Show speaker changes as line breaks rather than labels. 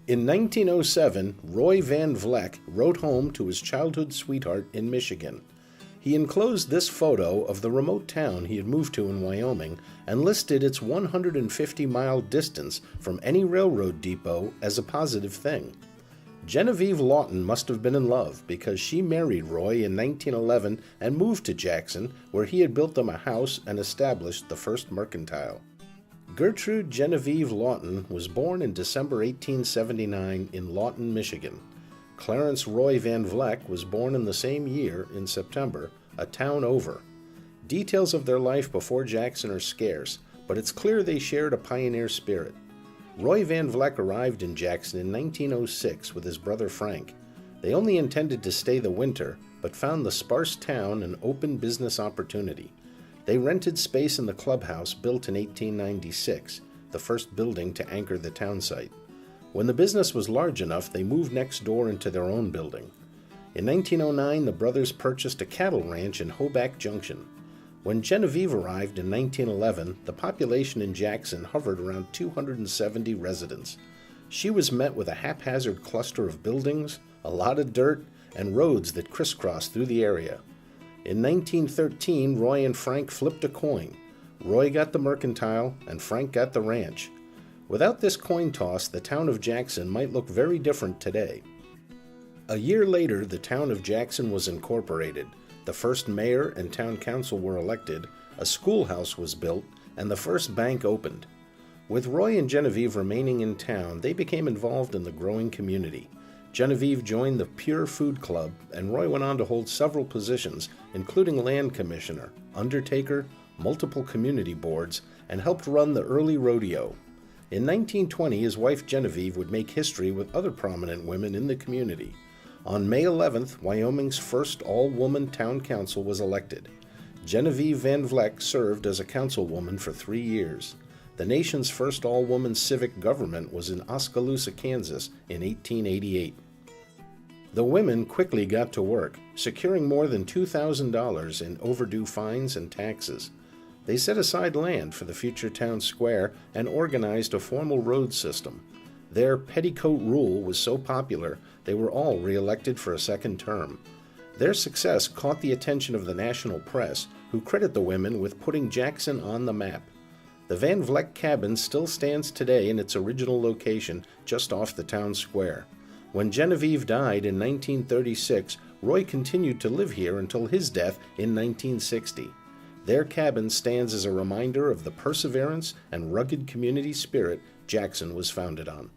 In 1907, Roy Van Vleck wrote home to his childhood sweetheart in Michigan. He enclosed this photo of the remote town he had moved to in Wyoming and listed its 150-mile distance from any railroad depot as a positive thing. Genevieve Lawton must have been in love because she married Roy in 1911 and moved to Jackson, where he had built them a house and established the first mercantile. Gertrude Genevieve Lawton was born in December 1879 in Lawton, Michigan. Clarence Roy Van Vleck was born in the same year, in September, a town over. Details of their life before Jackson are scarce, but it's clear they shared a pioneer spirit. Roy Van Vleck arrived in Jackson in 1906 with his brother Frank. They only intended to stay the winter, but found the sparse town an open business opportunity. They rented space in the clubhouse built in 1896, the first building to anchor the town site. When the business was large enough, they moved next door into their own building. In 1909, the brothers purchased a cattle ranch in Hoback Junction. When Genevieve arrived in 1911, the population in Jackson hovered around 270 residents. She was met with a haphazard cluster of buildings, a lot of dirt, and roads that crisscrossed through the area. In 1913, Roy and Frank flipped a coin. Roy got the mercantile, and Frank got the ranch. Without this coin toss, the town of Jackson might look very different today. A year later, the town of Jackson was incorporated. The first mayor and town council were elected, a schoolhouse was built, and the first bank opened. With Roy and Genevieve remaining in town, they became involved in the growing community. Genevieve joined the Pure Food Club, and Roy went on to hold several positions, including land commissioner, undertaker, multiple community boards, and helped run the early rodeo. In 1920, his wife Genevieve would make history with other prominent women in the community. On May 11th, Wyoming's first all-woman town council was elected. Genevieve Van Vleck served as a councilwoman for 3 years. The nation's first all-woman civic government was in Oskaloosa, Kansas in 1888. The women quickly got to work, securing more than $2,000 in overdue fines and taxes. They set aside land for the future town square and organized a formal road system. Their petticoat rule was so popular, they were all re-elected for a second term. Their success caught the attention of the national press, who credit the women with putting Jackson on the map. The Van Vleck cabin still stands today in its original location, just off the town square. When Genevieve died in 1936, Roy continued to live here until his death in 1960. Their cabin stands as a reminder of the perseverance and rugged community spirit Jackson was founded on.